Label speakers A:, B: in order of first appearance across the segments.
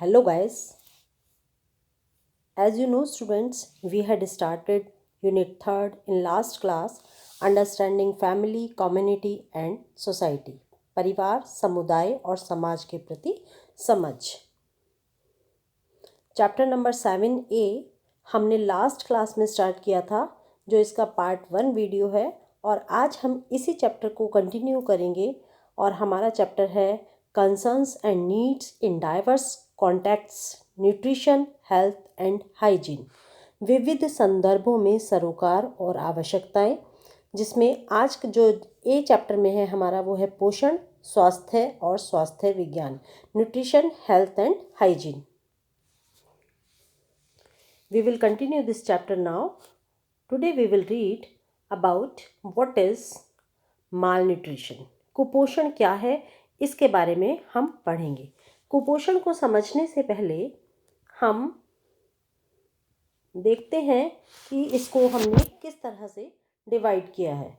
A: Hello guys, as you know students, we had started unit 3rd in last class understanding family, community and society. परिवार, समुदाय और समाज के प्रति समझ। चैप्टर नंबर 7A हमने लास्ट क्लास में स्टार्ट किया था, जो इसका पार्ट 1 वीडियो है, और आज हम इसी चैप्टर को कंटिन्यू करेंगे। और हमारा चैप्टर है concerns and needs in diverse contacts, nutrition, health and hygiene. विविध संदर्भों में सरोकार और आवश्यकताएं, जिसमें आज जो ए चैप्टर में है हमारा वो है पोषण, स्वास्थ्य और स्वास्थ्य विज्ञान, nutrition, health and hygiene. We will continue this chapter now. Today we will read about what is malnutrition. कुपोषण क्या है, इसके बारे में हम पढ़ेंगे। कुपोषण को समझने से पहले हम देखते हैं कि इसको हमने किस तरह से डिवाइड किया है।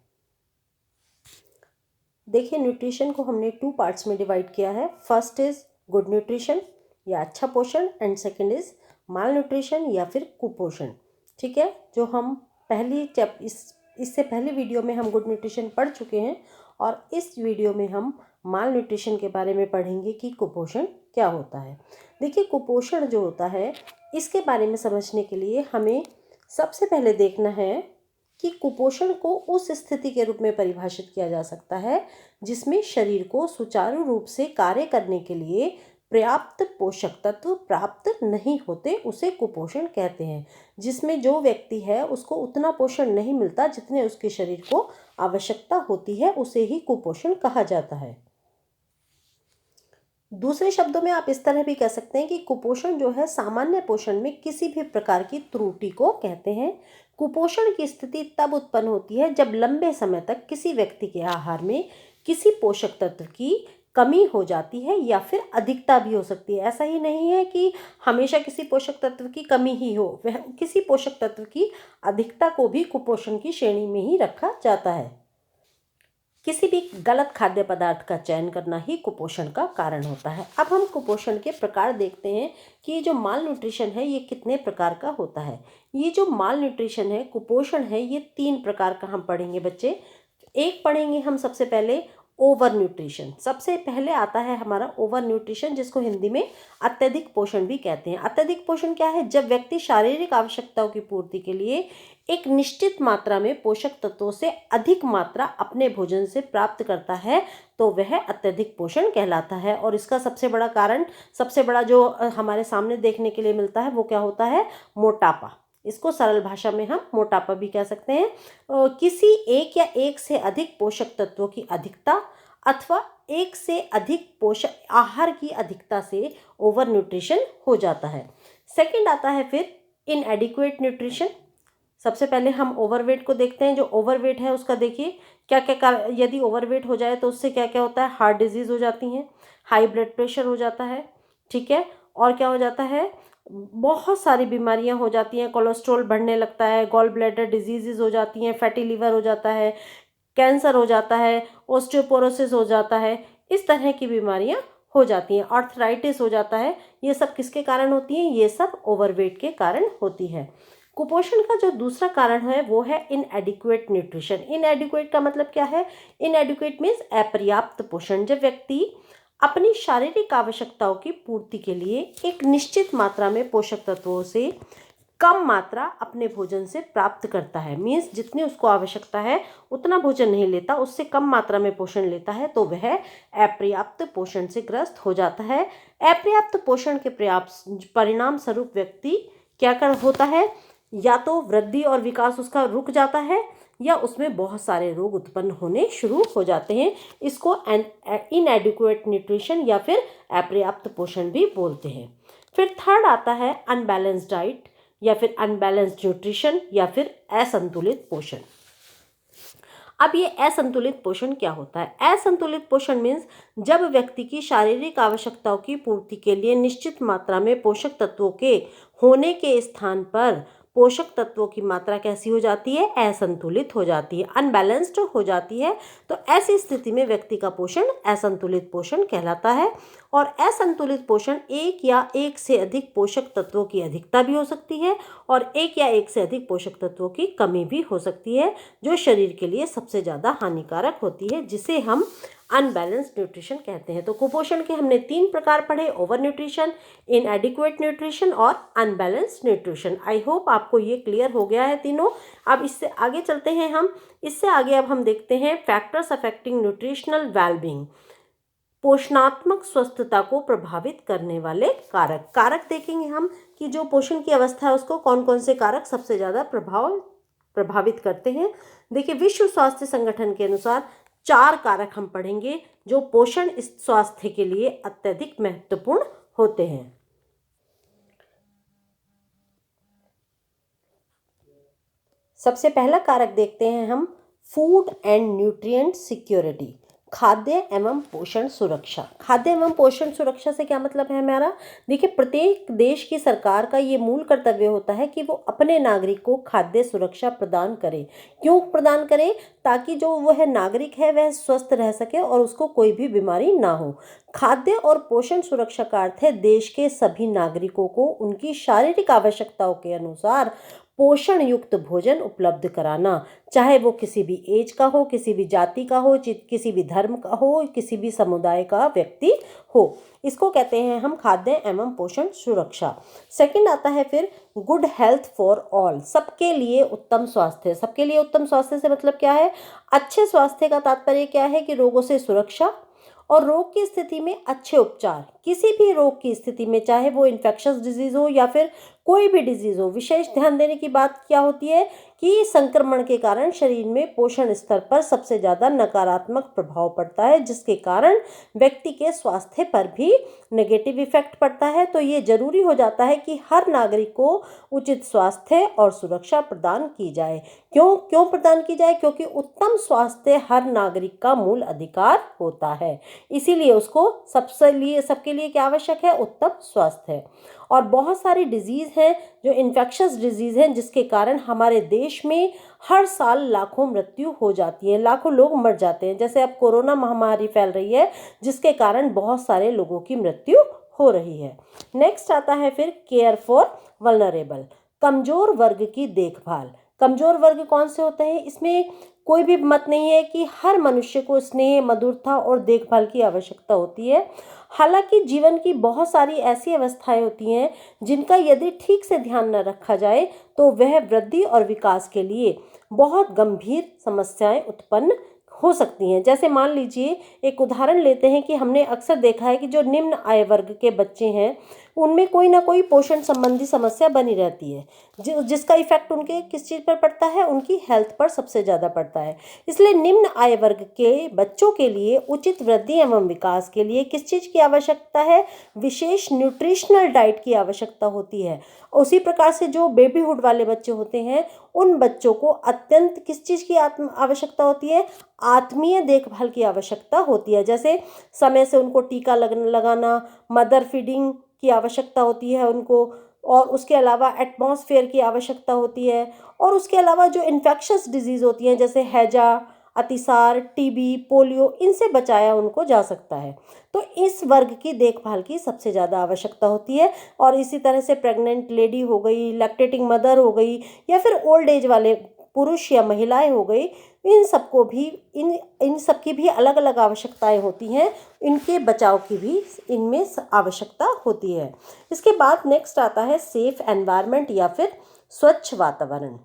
A: देखिए, न्यूट्रिशन को हमने 2 पार्ट्स में डिवाइड किया है। फर्स्ट इज गुड न्यूट्रिशन या अच्छा पोषण, and second is mall nutrition या फिर कुपोषण। ठीक है, जो हम इससे पहले वीडियो में हम गुड न्यूट्रिशन पढ़ चुके हैं, और इस वीडियो में हम माल न्यूट्रिशन के बारे में पढ़ेंगे कि कुपोषण क्या होता है। देखिए, कुपोषण जो होता है, इसके बारे में समझने के लिए हमें सबसे पहले देखना है कि कुपोषण को उस स्थिति के रूप में परिभाषित किया जा सकता है जिसमें शरीर को सुचारू रूप से कार्य करने के लिए पर्याप्त पोषक तत्व प्राप्त नहीं होते, उसे कुपोषण कहते हैं। जिसमें जो व्यक्ति है उसको उतना पोषण नहीं मिलता जितने उसके शरीर को आवश्यकता होती है, उसे ही कुपोषण कहा जाता है। दूसरे शब्दों में आप इस तरह भी कह सकते हैं कि कुपोषण जो है, सामान्य पोषण में किसी भी प्रकार की त्रुटि को कहते हैं। कुपोषण की स्थिति तब उत्पन्न होती है जब लंबे समय तक किसी व्यक्ति के आहार में किसी पोषक तत्व की कमी हो जाती है, या फिर अधिकता भी हो सकती है। ऐसा ही नहीं है कि हमेशा किसी पोषक तत्व की कमी ही हो, वह किसी पोषक तत्व की अधिकता को भी कुपोषण की श्रेणी में ही रखा जाता है। किसी भी गलत खाद्य पदार्थ का चयन करना ही कुपोषण का कारण होता है। अब हम कुपोषण के प्रकार देखते हैं कि ये जो माल न्यूट्रिशन है ये कितने प्रकार का होता है। ये जो माल न्यूट्रिशन है, कुपोषण है, ये 3 प्रकार का हम पढ़ेंगे बच्चे। एक पढ़ेंगे हम सबसे पहले ओवर न्यूट्रिशन। सबसे पहले आता है हमारा ओवर न्यूट्रिशन, जिसको हिंदी में अत्यधिक पोषण भी कहते हैं। अत्यधिक पोषण क्या है? जब व्यक्ति शारीरिक आवश्यकताओं की पूर्ति के लिए एक निश्चित मात्रा में पोषक तत्वों से अधिक मात्रा अपने भोजन से प्राप्त करता है, तो वह अत्यधिक पोषण कहलाता है। और इसका सबसे बड़ा कारण, सबसे बड़ा जो हमारे सामने देखने के लिए मिलता है, वो क्या होता है? मोटापा। इसको सरल भाषा में हम मोटापा भी कह सकते हैं। किसी एक या एक से अधिक पोषक तत्वों की अधिकता, अथवा एक से अधिक पोषक आहार की अधिकता से ओवर न्यूट्रिशन हो जाता है। सेकंड आता है फिर इनएडिक्वेट न्यूट्रिशन। सबसे पहले हम ओवरवेट को देखते हैं। जो ओवरवेट है उसका देखिए क्या क्या यदि ओवरवेट हो जाए तो उससे क्या क्या होता है? हार्ट डिजीज़ हो जाती हैं, हाई ब्लड प्रेशर हो जाता है, ठीक है, और क्या हो जाता है? बहुत सारी बीमारियां हो जाती हैं। कोलेस्ट्रॉल बढ़ने लगता है, गॉल ब्लैडर डिजीज़ हो जाती हैं, फैटी लिवर हो जाता है, कैंसर हो जाता है, ऑस्टियोपोरोसिस हो जाता है, इस तरह की बीमारियां हो जाती हैं, आर्थराइटिस हो जाता है। ये सब किसके कारण होती हैं? ये सब ओवरवेट के कारण होती है। कुपोषण का जो दूसरा कारण है वो है इनएडिक्वेट न्यूट्रिशन। इनएडिक्वेट का मतलब क्या है? इनएडिक्वेट मीन्स अपर्याप्त पोषण। जब व्यक्ति अपनी शारीरिक आवश्यकताओं की पूर्ति के लिए एक निश्चित मात्रा में पोषक तत्वों से कम मात्रा अपने भोजन से प्राप्त करता है, मीन्स जितनी उसको आवश्यकता है उतना भोजन नहीं लेता, उससे कम मात्रा में पोषण लेता है, तो वह अपर्याप्त पोषण से ग्रस्त हो जाता है। अपर्याप्त पोषण के परिणाम स्वरूप व्यक्ति क्या होता है? या तो वृद्धि और विकास उसका रुक जाता है, या उसमें बहुत सारे रोग उत्पन्न होने शुरू हो जाते हैं। इसको इनएडिक्वेट न्यूट्रिशन या फिर अपर्याप्त पोषण भी बोलते हैं। फिर थर्ड आता है अनबैलेंस्ड डाइट या फिर अनबैलेंस्ड न्यूट्रिशन या फिर असंतुलित पोषण। अब ये असंतुलित पोषण क्या होता है? असंतुलित पोषण मीन्स जब व्यक्ति की शारीरिक आवश्यकताओं की पूर्ति के लिए निश्चित मात्रा में पोषक तत्वों के होने के स्थान पर पोषक तत्वों की मात्रा कैसी हो जाती है? असंतुलित हो जाती है, अनबैलेंस्ड हो जाती है। तो ऐसी स्थिति में व्यक्ति का पोषण असंतुलित पोषण कहलाता है। और असंतुलित पोषण एक या एक से अधिक पोषक तत्वों की अधिकता भी हो सकती है और एक या एक से अधिक पोषक तत्वों की कमी भी हो सकती है, जो शरीर के लिए सबसे ज़्यादा हानिकारक होती है, जिसे हम अनबैलेंस्ड न्यूट्रिशन कहते हैं। तो कुपोषण के हमने 3 प्रकार पढ़े, ओवर न्यूट्रिशन, इनएडिक्वेट न्यूट्रिशन और अनबैलेंस्ड न्यूट्रिशन। आई होप आपको ये क्लियर हो गया है तीनों। अब इससे आगे चलते हैं हम। इससे आगे अब हम देखते हैं फैक्टर्स अफेक्टिंग न्यूट्रिशनल वेलबींग, पोषणात्मक स्वस्थता को प्रभावित करने वाले कारक। कारक देखेंगे हम कि जो पोषण की अवस्था है उसको कौन कौन से कारक सबसे ज़्यादा प्रभावित करते हैं। देखिए, विश्व स्वास्थ्य संगठन के अनुसार 4 कारक हम पढ़ेंगे जो पोषण स्वास्थ्य के लिए अत्यधिक महत्वपूर्ण होते हैं। सबसे पहला कारक देखते हैं हम, फूड एंड न्यूट्रिएंट सिक्योरिटी, खाद्य एवं पोषण सुरक्षा। खाद्य एवं पोषण सुरक्षा से क्या मतलब है हमारा? देखिए, प्रत्येक देश की सरकार का ये मूल कर्तव्य होता है कि वो अपने नागरिक को खाद्य सुरक्षा प्रदान करे। क्यों प्रदान करे? ताकि जो वह नागरिक है वह स्वस्थ रह सके और उसको कोई भी बीमारी ना हो। खाद्य और पोषण सुरक्षा का अर्थ है देश के सभी नागरिकों को उनकी शारीरिक आवश्यकताओं के अनुसार पोषण युक्त भोजन उपलब्ध कराना, चाहे वो किसी भी एज का हो, किसी भी जाति का हो, किसी भी धर्म का हो, किसी भी समुदाय का व्यक्ति हो। इसको कहते हैं हम खाद्य एवं पोषण सुरक्षा। सेकंड आता है फिर गुड हेल्थ फॉर ऑल, सबके लिए उत्तम स्वास्थ्य। सबके लिए उत्तम स्वास्थ्य से मतलब क्या है? अच्छे स्वास्थ्य का तात्पर्य क्या है कि रोगों से सुरक्षा और रोग की स्थिति में अच्छे उपचार। किसी भी रोग की स्थिति में, चाहे वो इन्फेक्शस डिजीज हो या फिर कोई भी डिजीज हो, विशेष ध्यान देने की बात क्या होती है कि संक्रमण के कारण शरीर में पोषण स्तर पर सबसे ज़्यादा नकारात्मक प्रभाव पड़ता है, जिसके कारण व्यक्ति के स्वास्थ्य पर भी नेगेटिव इफेक्ट पड़ता है। तो ये जरूरी हो जाता है कि हर नागरिक को उचित स्वास्थ्य और सुरक्षा प्रदान की जाए। क्यों प्रदान की जाए? क्योंकि उत्तम स्वास्थ्य हर नागरिक का मूल अधिकार होता है, इसीलिए उसको सबके लिए क्या आवश्यक है? उत्तम स्वास्थ्य। और बहुत सारी डिजीज़ हैं जो इन्फेक्शस डिजीज़ हैं, जिसके कारण हमारे देश में हर साल लाखों मृत्यु हो जाती है, लाखों लोग मर जाते हैं। जैसे अब कोरोना महामारी फैल रही है, जिसके कारण बहुत सारे लोगों की मृत्यु हो रही है। नेक्स्ट आता है फिर केयर फॉर वल्नरेबल, कमजोर वर्ग की देखभाल। कमजोर वर्ग कौन से होते हैं? इसमें कोई भी मत नहीं है कि हर मनुष्य को स्नेह, मधुरता और देखभाल की आवश्यकता होती है। हालांकि जीवन की बहुत सारी ऐसी अवस्थाएं होती हैं जिनका यदि ठीक से ध्यान न रखा जाए तो वह वृद्धि और विकास के लिए बहुत गंभीर समस्याएं उत्पन्न हो सकती हैं। जैसे मान लीजिए, एक उदाहरण लेते हैं कि हमने अक्सर देखा है कि जो निम्न आय वर्ग के बच्चे हैं उनमें कोई ना कोई पोषण संबंधी समस्या बनी रहती है, जिसका इफेक्ट उनके किस चीज़ पर पड़ता है? उनकी हेल्थ पर सबसे ज़्यादा पड़ता है। इसलिए निम्न आय वर्ग के बच्चों के लिए उचित वृद्धि एवं विकास के लिए किस चीज़ की आवश्यकता है? विशेष न्यूट्रिशनल डाइट की आवश्यकता होती है। उसी प्रकार से जो बेबीहुड वाले बच्चे होते हैं उन बच्चों को अत्यंत किस चीज़ की आवश्यकता होती है? आत्मीय देखभाल की आवश्यकता होती है। जैसे समय से उनको टीका लगाना, मदर फीडिंग की आवश्यकता होती है उनको, और उसके अलावा एटमॉस्फेयर की आवश्यकता होती है। और उसके अलावा जो इन्फेक्शस डिजीज़ होती हैं जैसे हैजा, अतिसार, टीबी, पोलियो, इनसे बचाया उनको जा सकता है। तो इस वर्ग की देखभाल की सबसे ज़्यादा आवश्यकता होती है। और इसी तरह से प्रेग्नेंट लेडी हो गई, लैक्टेटिंग मदर हो गई, या फिर ओल्ड एज वाले पुरुष या महिलाएं हो गई, इन सबको भी इन सब की भी अलग अलग आवश्यकताएं होती हैं, इनके बचाव की भी इनमें आवश्यकता होती है। इसके बाद नेक्स्ट आता है सेफ एनवायरनमेंट या फिर स्वच्छ वातावरण।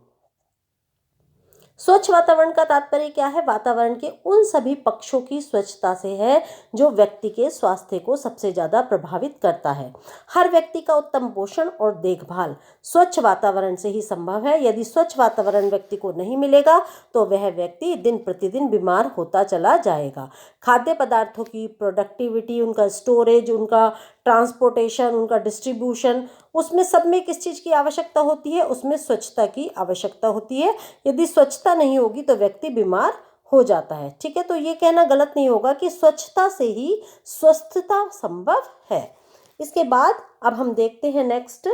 A: स्वच्छ वातावरण का तात्पर्य क्या है? वातावरण के उन सभी पक्षों की स्वच्छता से है जो व्यक्ति के स्वास्थ्य को सबसे ज़्यादा प्रभावित करता है। हर व्यक्ति का उत्तम पोषण और देखभाल स्वच्छ वातावरण से ही संभव है। यदि स्वच्छ वातावरण व्यक्ति को नहीं मिलेगा तो वह व्यक्ति दिन प्रतिदिन बीमार होता चला जाएगा। खाद्य पदार्थों की प्रोडक्टिविटी, उनका स्टोरेज, उनका ट्रांसपोर्टेशन, उनका डिस्ट्रीब्यूशन, उसमें सब में किस चीज़ की आवश्यकता होती है? उसमें स्वच्छता की आवश्यकता होती है। यदि स्वच्छता नहीं होगी तो व्यक्ति बीमार हो जाता है। ठीक है, तो ये कहना गलत नहीं होगा कि स्वच्छता से ही स्वस्थता संभव है। इसके बाद अब हम देखते हैं next,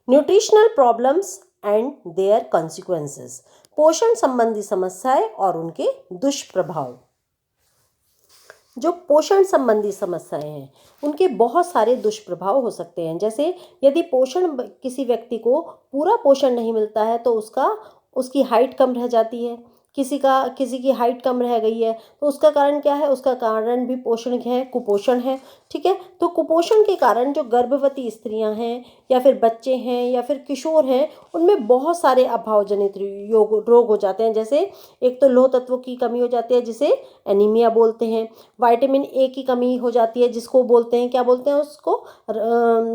A: nutritional problems and their consequences, पोषण संबंधी समस्याएं और उनके दुष्प्रभाव। जो पोषण संबंधी समस्याएं हैं उनके बहुत सारे दुष्प्रभाव हो सकते हैं। जैसे यदि किसी व्यक्ति को पूरा पोषण नहीं मिलता है तो उसकी हाइट कम रह जाती है। किसी की हाइट कम रह गई है तो उसका कारण क्या है? उसका कारण भी पोषण है, कुपोषण है। ठीक है, तो कुपोषण के कारण जो गर्भवती स्त्रियां हैं या फिर बच्चे हैं या फिर किशोर हैं, उनमें बहुत सारे अभाव जनित रोग हो जाते हैं। जैसे एक तो लौह तत्वों की कमी हो जाती है जिसे एनीमिया बोलते हैं। विटामिन ए की कमी हो जाती है जिसको बोलते हैं, क्या बोलते हैं उसको?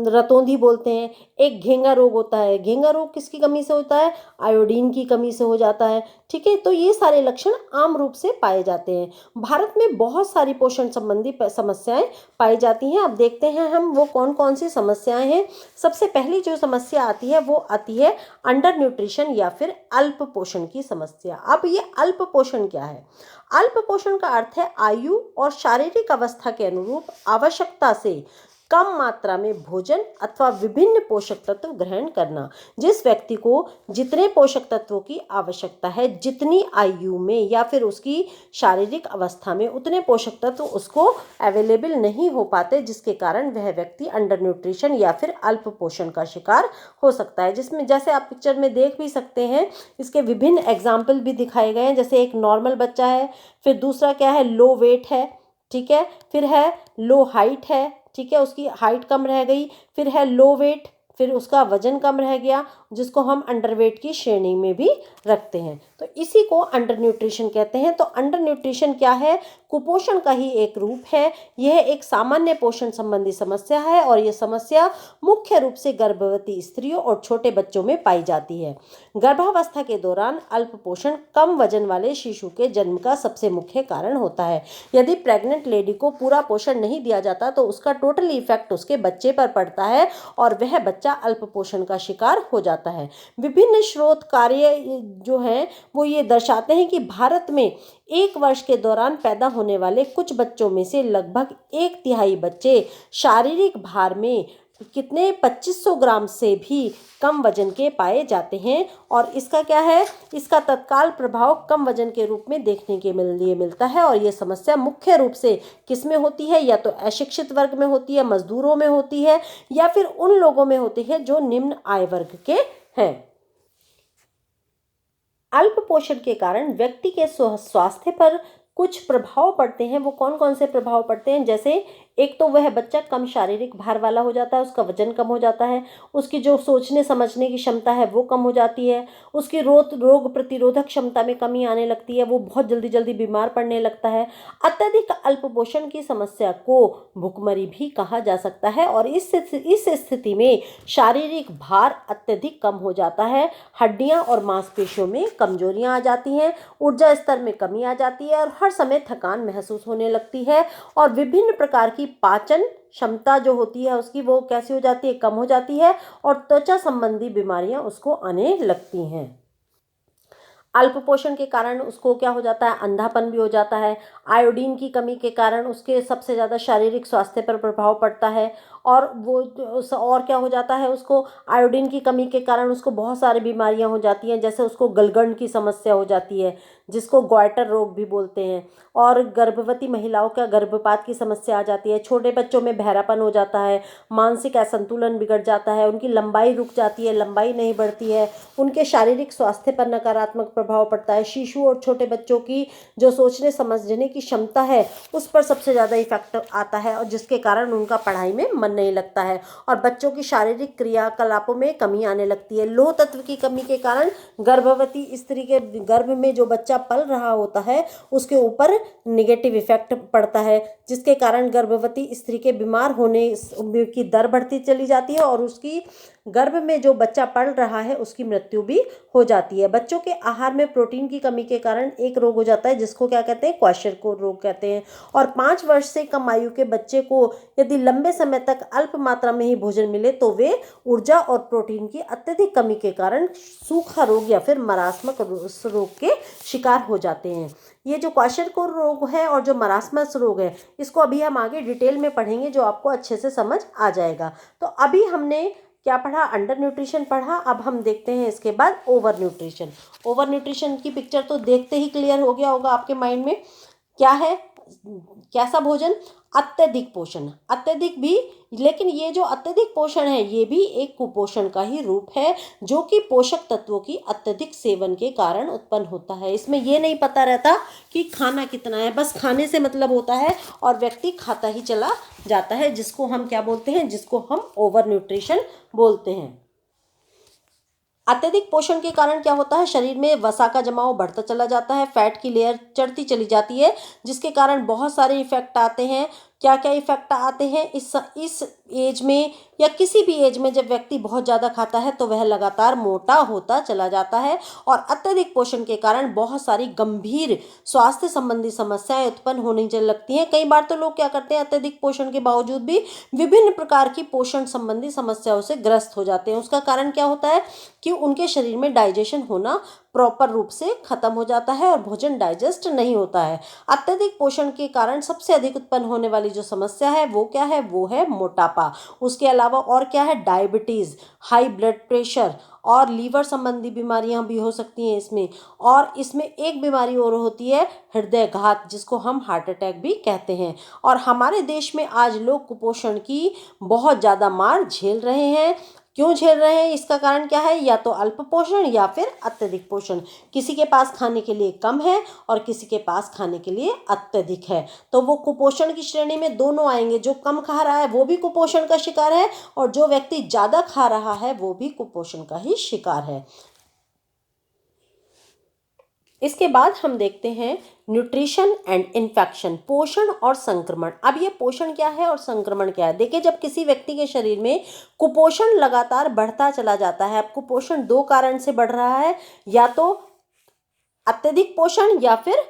A: रतौंधी बोलते हैं। एक घेंगा रोग होता है। घेंगा रोग किसकी कमी से होता है? आयोडीन की कमी से हो जाता है। ठीक है, तो ये सारे लक्षण आम रूप से पाए जाते हैं। भारत में बहुत सारी पोषण संबंधी समस्याएं पाई जाती हैं। अब देखते हैं हम वो कौन कौन सी समस्याएं हैं। सबसे पहली जो समस्या आती है वो आती है अंडर न्यूट्रिशन या फिर अल्प पोषण की समस्या। अब ये अल्प पोषण क्या है? अल्प पोषण का अर्थ है आयु और शारीरिक अवस्था के अनुरूप आवश्यकता से कम मात्रा में भोजन अथवा विभिन्न पोषक तत्व ग्रहण करना। जिस व्यक्ति को जितने पोषक तत्वों की आवश्यकता है, जितनी आयु में या फिर उसकी शारीरिक अवस्था में उतने पोषक तत्व उसको अवेलेबल नहीं हो पाते, जिसके कारण वह व्यक्ति अंडर न्यूट्रिशन या फिर अल्प पोषण का शिकार हो सकता है। जिसमें जैसे आप पिक्चर में देख भी सकते हैं, इसके विभिन्न एग्जाम्पल भी दिखाए गए हैं। जैसे एक नॉर्मल बच्चा है, फिर दूसरा क्या है? लो वेट है। ठीक है, फिर है लो हाइट है। ठीक है, उसकी हाइट कम रह गई। फिर है लो वेट, फिर उसका वजन कम रह गया, जिसको हम अंडरवेट की श्रेणी में भी रखते हैं। तो इसी को अंडर न्यूट्रिशन कहते हैं। तो अंडर न्यूट्रिशन क्या है? कुपोषण का ही एक रूप है। यह एक सामान्य पोषण संबंधी समस्या है और यह समस्या मुख्य रूप से गर्भवती स्त्रियों और छोटे बच्चों में पाई जाती है। गर्भावस्था के दौरान अल्प पोषण कम वजन वाले शिशु के जन्म का सबसे मुख्य कारण होता है। यदि प्रेग्नेंट लेडी को पूरा पोषण नहीं दिया जाता तो उसका टोटल इफेक्ट उसके बच्चे पर पड़ता है और वह बच्चा अल्प पोषण का शिकार हो जाता है। विभिन्न स्रोत कार्य जो हैं वो ये दर्शाते हैं कि भारत में एक वर्ष के दौरान पैदा होने वाले कुछ बच्चों में से लगभग 1/3 बच्चे शारीरिक भार में कितने 2500 ग्राम से भी कम वजन के पाए जाते हैं। और इसका क्या है? इसका तत्काल प्रभाव कम वजन के रूप में देखने के लिए मिलता है। और ये समस्या मुख्य रूप से किस में होती है? या तो अशिक्षित वर्ग में होती है, मजदूरों में होती है, या फिर उन लोगों में होती है जो निम्न आय वर्ग के हैं। अल्प पोषण के कारण व्यक्ति के स्वास्थ्य पर कुछ प्रभाव पड़ते हैं। वो कौन कौन से प्रभाव पड़ते हैं? जैसे एक तो वह बच्चा कम शारीरिक भार वाला हो जाता है, उसका वजन कम हो जाता है, उसकी जो सोचने समझने की क्षमता है वो कम हो जाती है, उसकी रोग प्रतिरोधक क्षमता में कमी आने लगती है, वो बहुत जल्दी जल्दी बीमार पड़ने लगता है। अत्यधिक अल्प पोषण की समस्या को भुखमरी भी कहा जा सकता है और इस स्थिति में शारीरिक भार अत्यधिक कम हो जाता है, हड्डियां और मांसपेशियों में कमजोरियां आ जाती हैं, ऊर्जा स्तर में कमी आ जाती है और हर समय थकान महसूस होने लगती है और विभिन्न प्रकार की पाचन क्षमता जो होती है उसकी वो कैसी हो जाती है? कम हो जाती है और त्वचा संबंधी बीमारियां उसको आने लगती हैं। अल्प पोषण के कारण उसको क्या हो जाता है? अंधापन भी हो जाता है। आयोडीन की कमी के कारण उसके सबसे ज़्यादा शारीरिक स्वास्थ्य पर प्रभाव पड़ता है और और क्या हो जाता है? उसको आयोडीन की कमी के कारण उसको बहुत सारी बीमारियां हो जाती हैं। जैसे उसको गलगंड की समस्या हो जाती है, जिसको ग्वाइटर रोग भी बोलते हैं, और गर्भवती महिलाओं का गर्भपात की समस्या आ जाती है। छोटे बच्चों में बहरापन हो जाता है, मानसिक असंतुलन बिगड़ जाता है, उनकी लंबाई रुक जाती है, लंबाई नहीं बढ़ती है, उनके शारीरिक स्वास्थ्य पर नकारात्मक प्रभाव पड़ता है। शिशु और छोटे बच्चों की जो सोचने समझने की क्षमता है उस पर सबसे ज़्यादा इफेक्ट आता है और जिसके कारण उनका पढ़ाई में मन नहीं लगता है और बच्चों की शारीरिक क्रियाकलापों में कमी आने लगती है। लौह तत्व की कमी के कारण गर्भवती स्त्री के गर्भ में जो बच्चा पल रहा होता है उसके ऊपर नेगेटिव इफेक्ट पड़ता है, जिसके कारण गर्भवती स्त्री के बीमार होने की दर बढ़ती चली जाती है और उसकी गर्भ में जो बच्चा पल रहा है उसकी मृत्यु भी हो जाती है। बच्चों के आहार में प्रोटीन की कमी के कारण एक रोग हो जाता है जिसको क्या कहते हैं? क्वाशरकोर रोग कहते हैं। और 5 वर्ष से कम आयु के बच्चे को यदि लंबे समय तक अल्प मात्रा में ही भोजन मिले तो वे ऊर्जा और प्रोटीन की अत्यधिक कमी के कारण सूखा रोग या फिर मरासमक रोग के शिकार हो जाते हैं। ये जो क्वाशरकोर रोग है और जो मरासमस रोग है इसको अभी हम आगे डिटेल में पढ़ेंगे, जो आपको अच्छे से समझ आ जाएगा। तो अभी हमने क्या पढ़ा? अंडर न्यूट्रिशन पढ़ा। अब हम देखते हैं इसके बाद ओवर न्यूट्रिशन। ओवर न्यूट्रिशन की पिक्चर तो देखते ही क्लियर हो गया होगा आपके माइंड में। क्या है कैसा भोजन? अत्यधिक पोषण, अत्यधिक भी, लेकिन ये जो अत्यधिक पोषण है ये भी एक कुपोषण का ही रूप है, जो कि पोषक तत्वों की अत्यधिक सेवन के कारण उत्पन्न होता है। इसमें ये नहीं पता रहता कि खाना कितना है, बस खाने से मतलब होता है और व्यक्ति खाता ही चला जाता है, जिसको हम क्या बोलते हैं? जिसको हम ओवर न्यूट्रिशन बोलते हैं। अत्यधिक पोषण के कारण क्या होता है? शरीर में वसा का जमाव बढ़ता चला जाता है, फैट की लेयर चढ़ती चली जाती है, जिसके कारण बहुत सारे इफेक्ट आते हैं। क्या क्या इफेक्ट आते हैं? इस एज में या किसी भी एज में जब व्यक्ति बहुत ज़्यादा खाता है तो वह लगातार मोटा होता चला जाता है, और अत्यधिक पोषण के कारण बहुत सारी गंभीर स्वास्थ्य संबंधी समस्याएं उत्पन्न होने चल लगती हैं। कई बार तो लोग क्या करते हैं, अत्यधिक पोषण के बावजूद भी विभिन्न प्रकार की पोषण संबंधी समस्याओं से ग्रस्त हो जाते हैं। उसका कारण क्या होता है कि उनके शरीर में डाइजेशन होना प्रॉपर रूप से खत्म हो जाता है और भोजन डाइजेस्ट नहीं होता है। अत्यधिक पोषण के कारण सबसे अधिक उत्पन्न होने वाली जो समस्या है वो क्या है? वो है मोटापा। उसके अलावा और क्या है? डायबिटीज़, हाई ब्लड प्रेशर और लीवर संबंधी बीमारियां भी हो सकती हैं इसमें। और इसमें एक बीमारी और होती है, हृदयघात, जिसको हम हार्ट अटैक भी कहते हैं। और हमारे देश में आज लोग कुपोषण की बहुत ज़्यादा मार झेल रहे हैं। क्यों झेल रहे हैं? इसका कारण क्या है? या तो अल्प पोषण या फिर अत्यधिक पोषण। किसी के पास खाने के लिए कम है और किसी के पास खाने के लिए अत्यधिक है, तो वो कुपोषण की श्रेणी में दोनों आएंगे। जो कम खा रहा है वो भी कुपोषण का शिकार है, और जो व्यक्ति ज़्यादा खा रहा है वो भी कुपोषण का ही शिकार है। इसके बाद हम देखते हैं न्यूट्रिशन एंड इन्फेक्शन, पोषण और संक्रमण। अब ये पोषण क्या है और संक्रमण क्या है? देखिए, जब किसी व्यक्ति के शरीर में कुपोषण लगातार बढ़ता चला जाता है, अब कुपोषण दो कारण से बढ़ रहा है, या तो अत्यधिक पोषण या फिर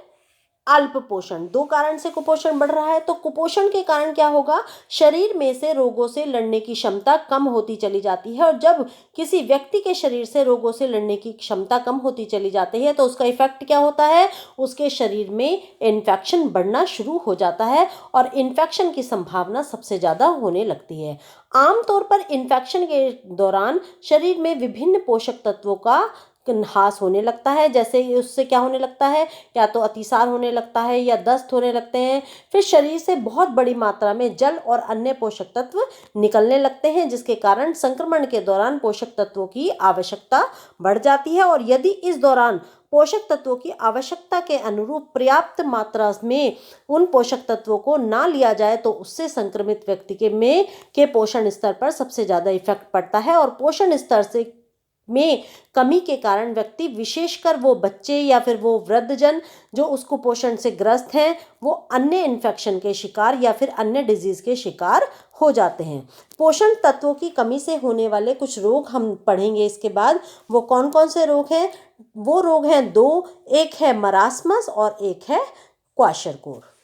A: अल्प पोषण, दो कारण से कुपोषण बढ़ रहा है। तो कुपोषण के कारण क्या होगा? शरीर में से रोगों से लड़ने की क्षमता कम होती चली जाती है, और जब किसी व्यक्ति के शरीर से रोगों से लड़ने की क्षमता कम होती चली जाती है तो उसका इफेक्ट क्या होता है? उसके शरीर में इन्फेक्शन बढ़ना शुरू हो जाता है, और इन्फेक्शन की संभावना सबसे ज़्यादा होने लगती है। आमतौर पर इन्फेक्शन के दौरान शरीर में विभिन्न पोषक तत्वों का ह्रास होने लगता है। जैसे उससे क्या होने लगता है? या तो अतिसार होने लगता है या दस्त होने लगते हैं। फिर शरीर से बहुत बड़ी मात्रा में जल और अन्य पोषक तत्व निकलने लगते हैं, जिसके कारण संक्रमण के दौरान पोषक तत्वों की आवश्यकता बढ़ जाती है। और यदि इस दौरान पोषक तत्वों की आवश्यकता के अनुरूप पर्याप्त मात्रा में उन पोषक तत्वों को ना लिया जाए तो उससे संक्रमित व्यक्ति के पोषण स्तर पर सबसे ज़्यादा इफेक्ट पड़ता है। और पोषण स्तर से में कमी के कारण व्यक्ति, विशेषकर वो बच्चे या फिर वो वृद्धजन जो उस कुपोषण से ग्रस्त हैं, वो अन्य इन्फेक्शन के शिकार या फिर अन्य डिजीज के शिकार हो जाते हैं। पोषण तत्वों की कमी से होने वाले कुछ रोग हम पढ़ेंगे इसके बाद। वो कौन कौन से रोग हैं? वो रोग हैं दो, एक है मरासमस और एक है क्वाशरकोर।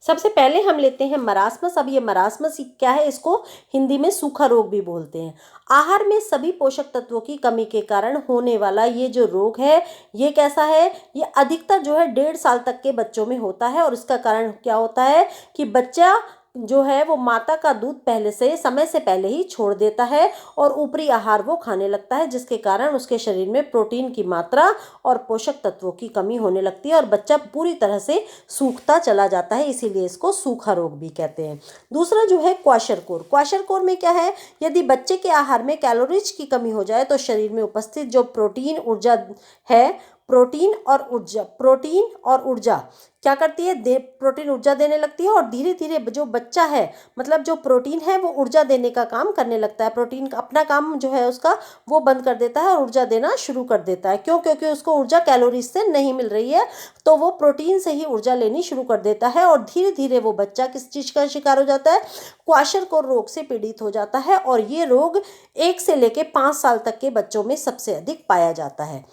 A: सबसे पहले हम लेते हैं मरासमस। अब ये मरासमस क्या है? इसको हिंदी में सूखा रोग भी बोलते हैं। आहार में सभी पोषक तत्वों की कमी के कारण होने वाला ये जो रोग है, ये कैसा है? ये अधिकतर जो है 1.5 साल तक के बच्चों में होता है। और इसका कारण क्या होता है कि बच्चा जो है वो माता का दूध पहले से, समय से पहले ही छोड़ देता है और ऊपरी आहार वो खाने लगता है, जिसके कारण उसके शरीर में प्रोटीन की मात्रा और पोषक तत्वों की कमी होने लगती है और बच्चा पूरी तरह से सूखता चला जाता है। इसीलिए इसको सूखा रोग भी कहते हैं। दूसरा जो है क्वाशरकोर। क्वाशरकोर में क्या है? यदि बच्चे के आहार में कैलोरीज की कमी हो जाए तो शरीर में उपस्थित जो प्रोटीन ऊर्जा है, प्रोटीन और ऊर्जा क्या करती है? प्रोटीन ऊर्जा देने लगती है, और धीरे धीरे जो बच्चा है, मतलब जो प्रोटीन है वो ऊर्जा देने का काम करने लगता है। प्रोटीन अपना काम जो है उसका वो बंद कर देता है और ऊर्जा देना शुरू कर देता है। क्यों? क्योंकि उसको ऊर्जा कैलोरीज से नहीं मिल रही है, तो वो प्रोटीन से ही ऊर्जा लेनी शुरू कर देता है, और धीरे धीरे वो बच्चा किस चीज़ का शिकार हो जाता है? क्वाशरकोर रोग से पीड़ित हो जाता है। और ये रोग 1 से लेकर 5 साल तक के बच्चों में सबसे अधिक पाया जाता है।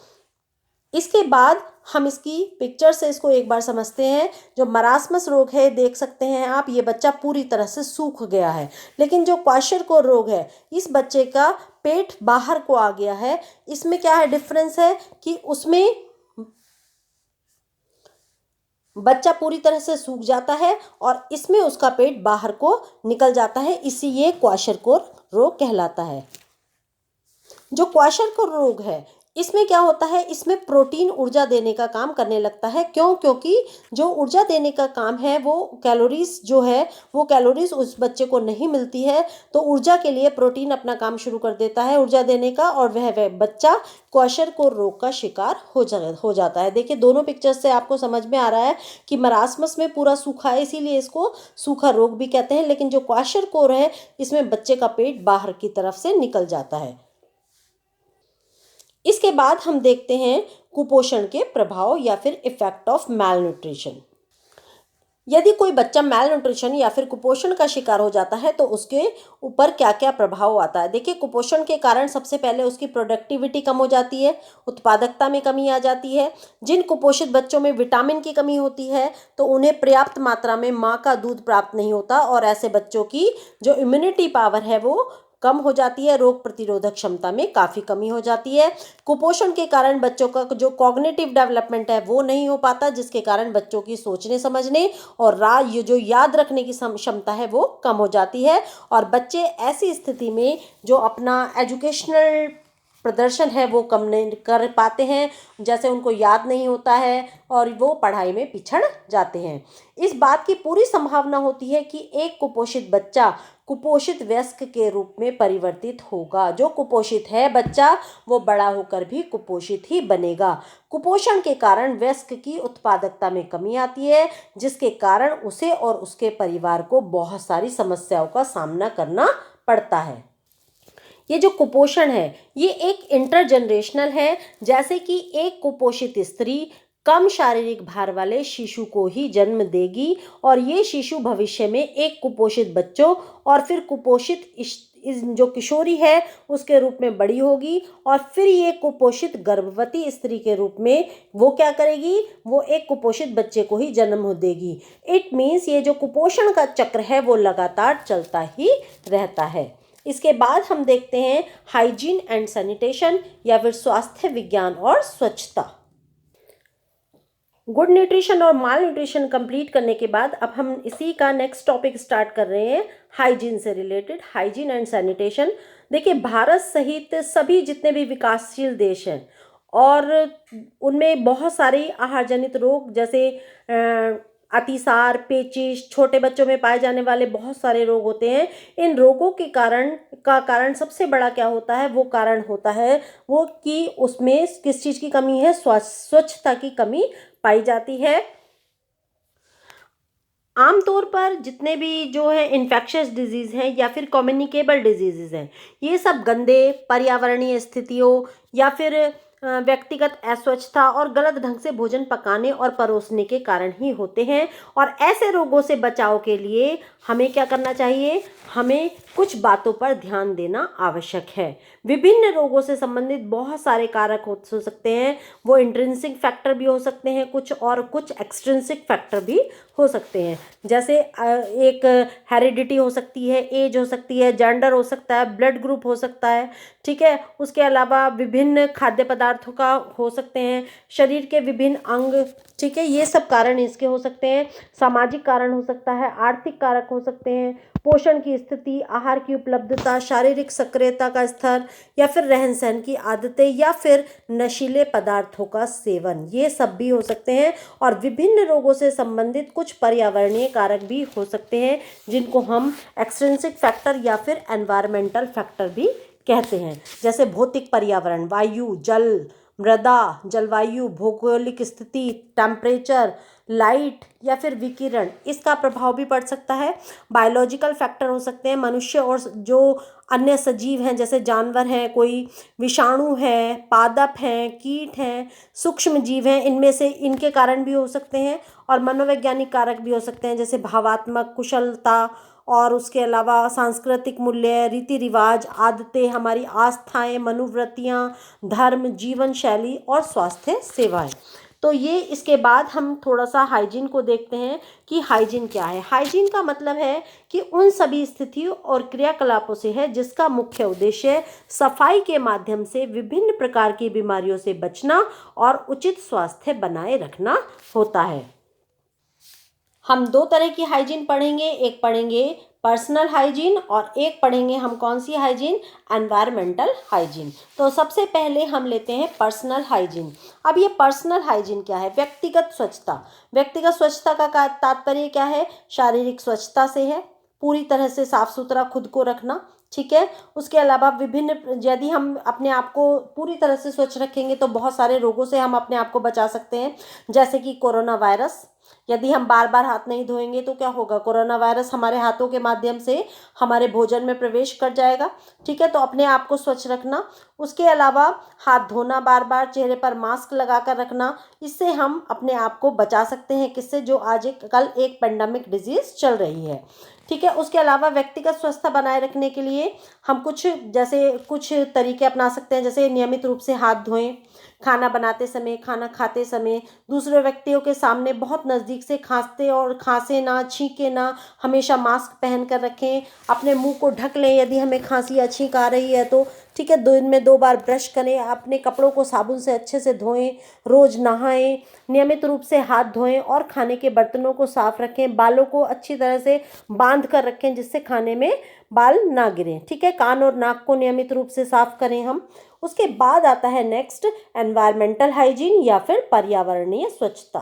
A: इसके बाद हम इसकी पिक्चर से इसको एक बार समझते हैं। जो मरासमस रोग है, देख सकते हैं आप, ये बच्चा पूरी तरह से सूख गया है। लेकिन जो क्वाशरकोर रोग है, इस बच्चे का पेट बाहर को आ गया है। इसमें क्या है डिफरेंस है कि उसमें बच्चा पूरी तरह से सूख जाता है और इसमें उसका पेट बाहर को निकल जाता है। इसी ये क्वाशरकोर रोग कहलाता है। जो क्वाशरकोर रोग है, इसमें क्या होता है, इसमें प्रोटीन ऊर्जा देने का काम करने लगता है। क्यों? क्योंकि जो ऊर्जा देने का काम है वो कैलोरीज जो है वो कैलोरीज उस बच्चे को नहीं मिलती है, तो ऊर्जा के लिए प्रोटीन अपना काम शुरू कर देता है ऊर्जा देने का, और वह बच्चा क्वाशरकोर रोग का शिकार हो जाता है। देखिए दोनों पिक्चर्स से आपको समझ में आ रहा है कि मरासमस में पूरा सूखा है, इसीलिए इसको सूखा रोग भी कहते हैं, लेकिन जो क्वाशरकोर है इसमें बच्चे का पेट बाहर की तरफ से निकल जाता है। इसके बाद हम देखते हैं कुपोषण के प्रभाव या फिर इफेक्ट ऑफ मैलन्यूट्रिशन। यदि कोई बच्चा मैलन्यूट्रिशन या फिर कुपोषण का शिकार हो जाता है तो उसके ऊपर क्या क्या प्रभाव आता है। देखिए कुपोषण के कारण सबसे पहले उसकी प्रोडक्टिविटी कम हो जाती है, उत्पादकता में कमी आ जाती है। जिन कुपोषित बच्चों में विटामिन की कमी होती है तो उन्हें पर्याप्त मात्रा में माँ का दूध प्राप्त नहीं होता, और ऐसे बच्चों की जो इम्यूनिटी पावर है वो कम हो जाती है, रोग प्रतिरोधक क्षमता में काफ़ी कमी हो जाती है। कुपोषण के कारण बच्चों का जो कॉग्निटिव डेवलपमेंट है वो नहीं हो पाता, जिसके कारण बच्चों की सोचने समझने और ये जो याद रखने की क्षमता है वो कम हो जाती है, और बच्चे ऐसी स्थिति में जो अपना एजुकेशनल प्रदर्शन है वो कम नहीं कर पाते हैं, जैसे उनको याद नहीं होता है और वो पढ़ाई में पिछड़ जाते हैं। इस बात की पूरी संभावना होती है कि एक कुपोषित बच्चा कुपोषित वयस्क के रूप में परिवर्तित होगा। जो कुपोषित है बच्चा वो बड़ा होकर भी कुपोषित ही बनेगा। कुपोषण के कारण वयस्क की उत्पादकता में कमी आती है, जिसके कारण उसे और उसके परिवार को बहुत सारी समस्याओं का सामना करना पड़ता है। ये जो कुपोषण है ये एक इंटरजनरेशनल है, जैसे कि एक कुपोषित स्त्री कम शारीरिक भार वाले शिशु को ही जन्म देगी, और ये शिशु भविष्य में एक कुपोषित बच्चों और फिर कुपोषित इस जो किशोरी है उसके रूप में बड़ी होगी, और फिर ये कुपोषित गर्भवती स्त्री के रूप में वो क्या करेगी, वो एक कुपोषित बच्चे को ही जन्म देगी। इट मीन्स ये जो कुपोषण का चक्र है वो लगातार चलता ही रहता है। इसके बाद हम देखते हैं हाइजीन एंड सैनिटेशन या फिर स्वास्थ्य विज्ञान और स्वच्छता। गुड न्यूट्रिशन और माल न्यूट्रिशन कंप्लीट करने के बाद अब हम इसी का नेक्स्ट टॉपिक स्टार्ट कर रहे हैं हाइजीन से रिलेटेड, हाइजीन एंड सैनिटेशन। देखिए भारत सहित सभी जितने भी विकासशील देश हैं और उनमें बहुत सारे आहार जनित रोग जैसे अतिसार, पेचिश, छोटे बच्चों में पाए जाने वाले बहुत सारे रोग होते हैं। इन रोगों के कारण सबसे बड़ा क्या होता है, वो कारण होता है वो कि उसमें किस चीज़ की कमी है, स्वच्छता की कमी पाई जाती है। आमतौर पर जितने भी जो है इन्फेक्शियस डिजीज़ हैं या फिर कम्युनिकेबल डिजीज़ हैं, ये सब गंदे पर्यावरणीय स्थितियों या फिर व्यक्तिगत अस्वच्छता और गलत ढंग से भोजन पकाने और परोसने के कारण ही होते हैं। और ऐसे रोगों से बचाव के लिए हमें क्या करना चाहिए, हमें कुछ बातों पर ध्यान देना आवश्यक है। विभिन्न रोगों से संबंधित बहुत सारे कारक हो सकते हैं, वो इंट्रिंसिक फैक्टर भी हो सकते हैं कुछ, और कुछ एक्सट्रिंसिक फैक्टर भी हो सकते हैं। जैसे एक हेरिडिटी हो सकती है, एज हो सकती है, जेंडर हो सकता है, ब्लड ग्रुप हो सकता है, ठीक है। उसके अलावा विभिन्न खाद्य पदार्थों का हो सकते हैं, शरीर के विभिन्न अंग, ठीक है, ये सब कारण इसके हो सकते हैं। सामाजिक कारण हो सकता है, आर्थिक कारक हो सकते हैं, पोषण की स्थिति, आहार की उपलब्धता, शारीरिक सक्रियता का स्तर या फिर रहन सहन की आदतें या फिर नशीले पदार्थों का सेवन, ये सब भी हो सकते हैं। और विभिन्न रोगों से संबंधित कुछ पर्यावरणीय कारक भी हो सकते हैं जिनको हम एक्सट्रिंसिक फैक्टर या फिर एनवायरमेंटल फैक्टर भी कहते हैं, जैसे भौतिक पर्यावरण, वायु, जल, मृदा, जलवायु, भौगोलिक स्थिति, टेम्परेचर, लाइट या फिर विकिरण, इसका प्रभाव भी पड़ सकता है। बायोलॉजिकल फैक्टर हो सकते हैं, मनुष्य और जो अन्य सजीव हैं जैसे जानवर हैं, कोई विषाणु है, पादप हैं, कीट हैं, सूक्ष्म जीव हैं, इनमें से इनके कारण भी हो सकते हैं। और मनोवैज्ञानिक कारक भी हो सकते हैं जैसे भावात्मक कुशलता, और उसके अलावा सांस्कृतिक मूल्य, रीति रिवाज, आदतें, हमारी आस्थाएं, मनोवृत्तियाँ, धर्म, जीवन शैली और स्वास्थ्य सेवाएं। तो ये इसके बाद हम थोड़ा सा हाइजीन को देखते हैं कि हाइजीन क्या है। हाइजीन का मतलब है कि उन सभी स्थितियों और क्रियाकलापों से है जिसका मुख्य उद्देश्य सफाई के माध्यम से विभिन्न प्रकार की बीमारियों से बचना और उचित स्वास्थ्य बनाए रखना होता है। हम दो तरह की हाइजीन पढ़ेंगे, एक पढ़ेंगे पर्सनल हाइजीन, और एक पढ़ेंगे हम कौन सी हाइजीन, एनवायरमेंटल हाइजीन। तो सबसे पहले हम लेते हैं पर्सनल हाइजीन। अब ये पर्सनल हाइजीन क्या है, व्यक्तिगत स्वच्छता। व्यक्तिगत स्वच्छता का तात्पर्य क्या है, शारीरिक स्वच्छता से है, पूरी तरह से साफ सुथरा खुद को रखना, ठीक है। उसके अलावा विभिन्न, यदि हम अपने आप को पूरी तरह से स्वच्छ रखेंगे तो बहुत सारे रोगों से हम अपने आप को बचा सकते हैं, जैसे कि कोरोना वायरस। यदि हम बार बार हाथ नहीं धोएंगे तो क्या होगा, कोरोना वायरस हमारे हाथों के माध्यम से हमारे भोजन में प्रवेश कर जाएगा, ठीक है। तो अपने आप को स्वच्छ रखना। उसके अलावा हाथ धोना, बार बार चेहरे पर मास्क लगा कर रखना, इससे हम अपने आप को बचा सकते हैं, किससे, जो आज कल एक पेंडेमिक डिजीज चल रही है, ठीक है। उसके अलावा व्यक्तिगत स्वच्छता बनाए रखने के लिए हम कुछ तरीके अपना सकते हैं, जैसे नियमित रूप से हाथ धोएं, खाना बनाते समय, खाना खाते समय, दूसरे व्यक्तियों के सामने बहुत नज़दीक से खांसे ना, छींके ना, हमेशा मास्क पहन कर रखें, अपने मुंह को ढक लें यदि हमें खांसी या छींक आ रही है तो, ठीक है। दिन में 2 बार ब्रश करें, अपने कपड़ों को साबुन से अच्छे से धोएं, रोज़ नहाएं, नियमित रूप से हाथ धोएं और खाने के बर्तनों को साफ रखें, बालों को अच्छी तरह से बांध कर रखें जिससे खाने में बाल ना गिरें, ठीक है। कान और नाक को नियमित रूप से साफ करें हम। उसके बाद आता है नेक्स्ट, एनवायरमेंटल हाइजीन या फिर पर्यावरणीय स्वच्छता।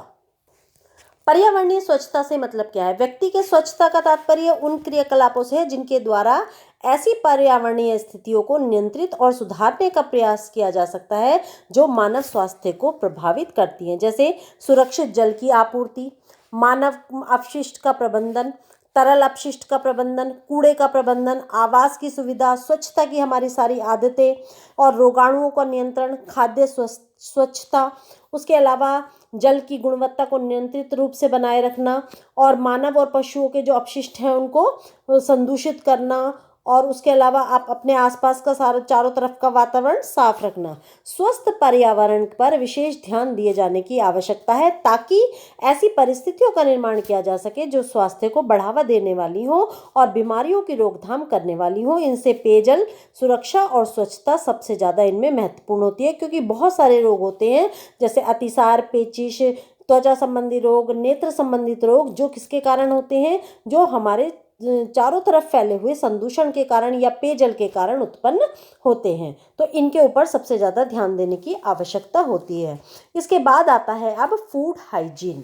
A: पर्यावरणीय स्वच्छता से मतलब क्या है, व्यक्ति के स्वच्छता का तात्पर्य उन क्रियाकलापों से है जिनके द्वारा ऐसी पर्यावरणीय स्थितियों को नियंत्रित और सुधारने का प्रयास किया जा सकता है जो मानव स्वास्थ्य को प्रभावित करती हैं, जैसे सुरक्षित जल की आपूर्ति, मानव अपशिष्ट का प्रबंधन, तरल अपशिष्ट का प्रबंधन, कूड़े का प्रबंधन, आवास की सुविधा, स्वच्छता की हमारी सारी आदतें और रोगाणुओं का नियंत्रण, खाद्य स्वच्छता। उसके अलावा जल की गुणवत्ता को नियंत्रित रूप से बनाए रखना और मानव और पशुओं के जो अपशिष्ट हैं उनको संदूषित करना, और उसके अलावा आप अपने आसपास का सारा चारों तरफ का वातावरण साफ रखना। स्वस्थ पर्यावरण पर विशेष ध्यान दिए जाने की आवश्यकता है ताकि ऐसी परिस्थितियों का निर्माण किया जा सके जो स्वास्थ्य को बढ़ावा देने वाली हो और बीमारियों की रोकथाम करने वाली हो। इनसे पेयजल सुरक्षा और स्वच्छता सबसे ज़्यादा इनमें महत्वपूर्ण होती है, क्योंकि बहुत सारे रोग होते हैं जैसे अतिसार, पेचिश, त्वचा संबंधी रोग, नेत्र संबंधित रोग, जो किसके कारण होते हैं, जो हमारे चारों तरफ फैले हुए संदूषण के कारण या पेयजल के कारण उत्पन्न होते हैं। तो इनके ऊपर सबसे ज़्यादा ध्यान देने की आवश्यकता होती है। इसके बाद आता है अब फूड हाइजीन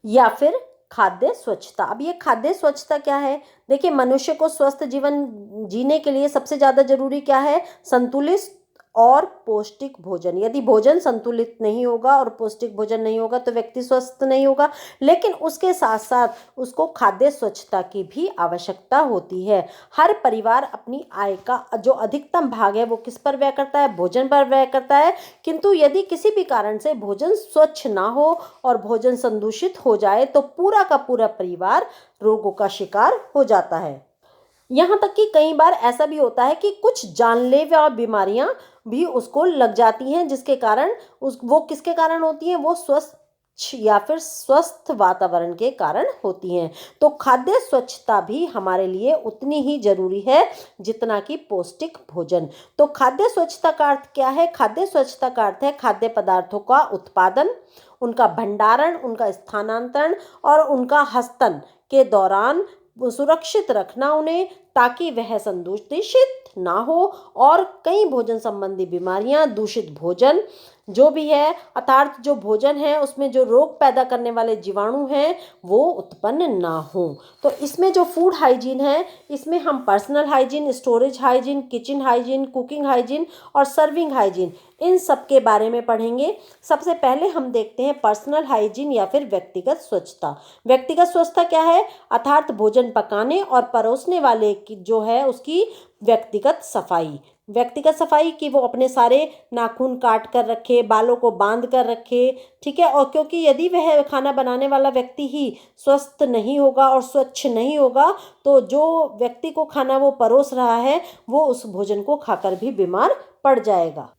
A: या फिर खाद्य स्वच्छता। अब ये खाद्य स्वच्छता क्या है, देखिए, मनुष्य को स्वस्थ जीवन जीने के लिए सबसे ज़्यादा जरूरी क्या है, संतुलित और पौष्टिक भोजन। यदि भोजन संतुलित नहीं होगा और पौष्टिक भोजन नहीं होगा तो व्यक्ति स्वस्थ नहीं होगा, लेकिन उसके साथ साथ उसको खाद्य स्वच्छता की भी आवश्यकता होती है। हर परिवार अपनी आय का जो अधिकतम भाग है वो किस पर व्यय करता है, भोजन पर व्यय करता है। किंतु यदि किसी भी कारण से भोजन स्वच्छ ना हो और भोजन संदूषित हो जाए तो पूरा का पूरा परिवार रोगों का शिकार हो जाता है। यहाँ तक कि कई बार ऐसा भी होता है कि कुछ जानलेवा बीमारियां भी उसको लग जाती हैं, जिसके कारण वो किसके कारण होती हैं, वो स्वच्छ या फिर स्वस्थ वातावरण के कारण होती हैं। तो खाद्य स्वच्छता भी हमारे लिए उतनी ही जरूरी है जितना कि पौष्टिक भोजन। तो खाद्य स्वच्छता का अर्थ क्या है, खाद्य स्वच्छता का अर्थ है खाद्य पदार्थों का उत्पादन, उनका भंडारण, उनका स्थानांतरण और उनका हस्तन के दौरान सुरक्षित रखना उन्हें, ताकि वह संदूषित ना हो और कई भोजन संबंधी बीमारियां, दूषित भोजन जो भी है, अर्थात जो भोजन है उसमें जो रोग पैदा करने वाले जीवाणु हैं वो उत्पन्न ना हो। तो इसमें जो फूड हाइजीन है, इसमें हम personal hygiene, storage hygiene, kitchen hygiene, cooking hygiene और सर्विंग हाइजीन, इन सब के बारे में पढ़ेंगे। सबसे पहले हम देखते हैं पर्सनल हाइजीन या फिर व्यक्तिगत स्वच्छता। व्यक्तिगत स्वच्छता क्या है, अर्थात भोजन पकाने और परोसने वाले की जो है उसकी व्यक्तिगत सफाई। व्यक्तिगत सफाई कि वो अपने सारे नाखून काट कर रखे, बालों को बांध कर रखे, ठीक है। और क्योंकि यदि वह खाना बनाने वाला व्यक्ति ही स्वस्थ नहीं होगा और स्वच्छ नहीं होगा तो जो व्यक्ति को खाना वो परोस रहा है वो उस भोजन को खाकर भी बीमार पड़ जाएगा।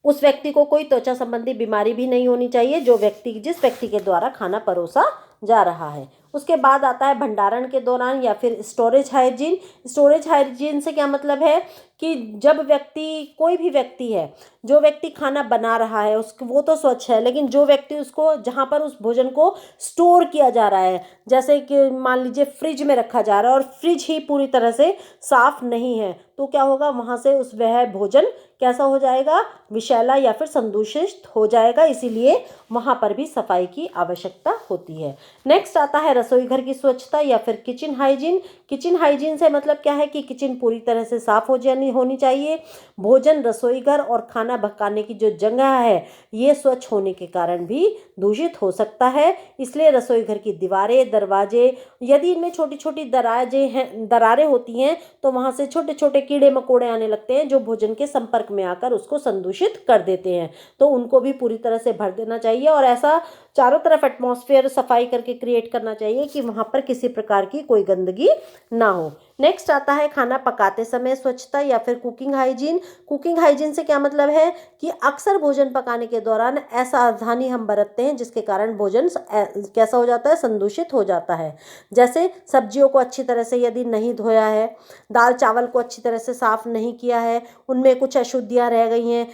A: उस व्यक्ति को कोई त्वचा संबंधी बीमारी भी नहीं होनी चाहिए जिस व्यक्ति के द्वारा खाना परोसा जा रहा है। उसके बाद आता है भंडारण के दौरान या फिर स्टोरेज हाइजीन। स्टोरेज हाइजीन से क्या मतलब है कि जब व्यक्ति, कोई भी व्यक्ति है, जो व्यक्ति खाना बना रहा है उसको, वो तो स्वच्छ है, लेकिन जो व्यक्ति उसको, जहाँ पर उस भोजन को स्टोर किया जा रहा है, जैसे कि मान लीजिए फ्रिज में रखा जा रहा है और फ्रिज ही पूरी तरह से साफ नहीं है, तो क्या होगा, वहाँ से वह भोजन कैसा हो जाएगा, विषैला या फिर संदूषित हो जाएगा। इसीलिए वहाँ पर भी सफाई की आवश्यकता होती है। नेक्स्ट आता है रसोई घर की स्वच्छता या फिर किचन हाइजीन। किचन हाइजीन से मतलब क्या है कि किचन पूरी तरह से साफ होनी चाहिए। भोजन, रसोई घर और खाना पकाने की जो जगह है, ये स्वच्छ होने के कारण भी दूषित हो सकता है। इसलिए रसोई घर की दीवारें, दरवाजे, यदि इनमें छोटी छोटी दरारें होती हैं तो वहाँ से छोटे छोटे कीड़े मकोड़े आने लगते हैं, जो भोजन के संपर्क में आकर उसको संदूषित कर देते हैं, तो उनको भी पूरी तरह से भर देना चाहिए और ऐसा चारों तरफ एटमॉस्फेयर सफाई करके क्रिएट करना चाहिए कि वहाँ पर किसी प्रकार की कोई गंदगी ना हो। नेक्स्ट आता है खाना पकाते समय स्वच्छता या फिर कुकिंग हाइजीन। कुकिंग हाइजीन से क्या मतलब है कि अक्सर भोजन पकाने के दौरान असावधानी हम बरतते हैं, जिसके कारण भोजन कैसा हो जाता है, संदूषित हो जाता है। जैसे सब्जियों को अच्छी तरह से यदि नहीं धोया है, दाल चावल को अच्छी तरह से साफ नहीं किया है, उनमें कुछ अशुद्धियाँ रह गई हैं,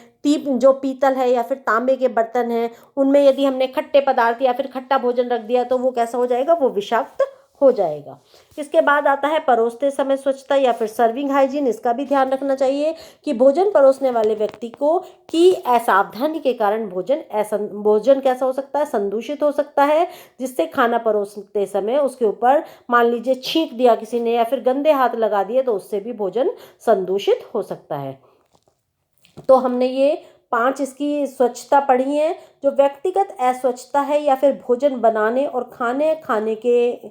A: जो पीतल है या फिर तांबे के बर्तन हैं, उनमें यदि हमने खट्टे पदार्थ या फिर खट्टा भोजन रख दिया तो वो कैसा हो जाएगा, वो विषाक्त हो जाएगा। इसके बाद आता है परोसते समय स्वच्छता या फिर सर्विंग हाइजीन। इसका भी ध्यान रखना चाहिए कि भोजन परोसने वाले व्यक्ति को की असावधानी के कारण भोजन कैसा हो सकता है, संदूषित हो सकता है, जिससे खाना परोसते समय उसके ऊपर मान लीजिए छींक दिया किसी ने या फिर गंदे हाथ लगा दिए तो उससे भी भोजन संदूषित हो सकता है। तो हमने ये 5 इसकी स्वच्छता पढ़ी है। जो व्यक्तिगत अस्वच्छता है या फिर भोजन बनाने और खाने के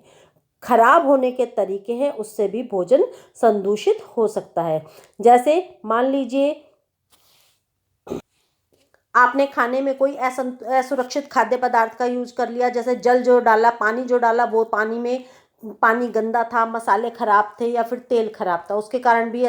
A: खराब होने के तरीके हैं, उससे भी भोजन संदूषित हो सकता है। जैसे मान लीजिए आपने खाने में कोई असुरक्षित खाद्य पदार्थ का यूज कर लिया, जैसे जल जो डाला, पानी जो डाला, वो पानी गंदा था, मसाले खराब थे या फिर तेल खराब था, उसके कारण भी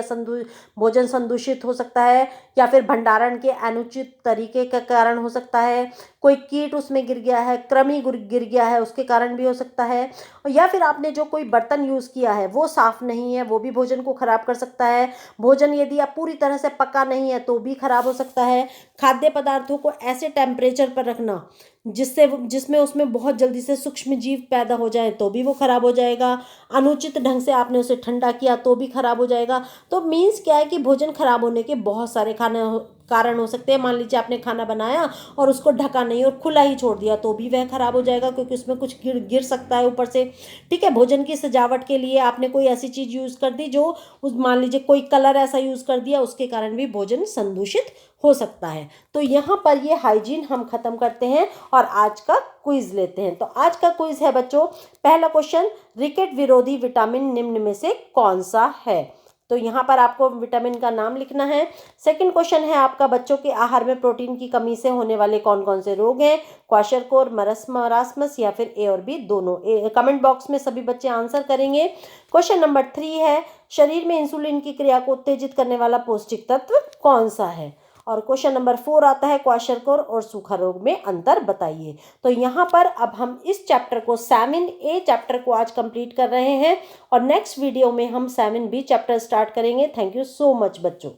A: भोजन संदूषित हो सकता है। या फिर भंडारण के अनुचित तरीके के कारण हो सकता है, कोई कीट उसमें गिर गया है, कृमि गिर गया है, उसके कारण भी हो सकता है। या फिर आपने जो कोई बर्तन यूज़ किया है वो साफ़ नहीं है, वो भी भोजन को खराब कर सकता है। भोजन यदि आप पूरी तरह से पका नहीं है तो भी खराब हो सकता है। खाद्य पदार्थों को ऐसे टेम्परेचर पर रखना जिसमें उसमें बहुत जल्दी से सूक्ष्म जीव पैदा हो जाए तो भी वो खराब हो जाएगा। अनुचित ढंग से आपने उसे ठंडा किया तो भी खराब हो जाएगा। तो मीन्स क्या है कि भोजन खराब होने के बहुत सारे कारण हो सकते हैं। मान लीजिए आपने खाना बनाया और उसको ढका नहीं और खुला ही छोड़ दिया तो भी वह खराब हो जाएगा, क्योंकि उसमें कुछ गिर सकता है ऊपर से। ठीक है, भोजन की सजावट के लिए आपने कोई ऐसी चीज़ यूज़ कर दी जो मान लीजिए कोई कलर ऐसा यूज़ कर दिया, उसके कारण भी भोजन संदूषित हो सकता है। तो यहाँ पर ये हाइजीन हम खत्म करते हैं और आज का क्विज लेते हैं। तो आज का क्विज है बच्चों, पहला क्वेश्चन, रिकेट विरोधी विटामिन निम्न में से कौन सा है? तो यहाँ पर आपको विटामिन का नाम लिखना है। सेकंड क्वेश्चन है आपका, बच्चों के आहार में प्रोटीन की कमी से होने वाले कौन कौन से रोग हैं? क्वाशरकोर, मरासमस या फिर ए और बी दोनों? कमेंट बॉक्स में सभी बच्चे आंसर करेंगे। क्वेश्चन नंबर 3 है, शरीर में इंसुलिन की क्रिया को उत्तेजित करने वाला पौष्टिक तत्व कौन सा है? और क्वेश्चन नंबर 4 आता है, क्वाशरकोर और सूखा रोग में अंतर बताइए। तो यहाँ पर अब हम इस चैप्टर को 7A चैप्टर को आज कंप्लीट कर रहे हैं और नेक्स्ट वीडियो में हम 7B चैप्टर स्टार्ट करेंगे। थैंक यू सो मच बच्चों।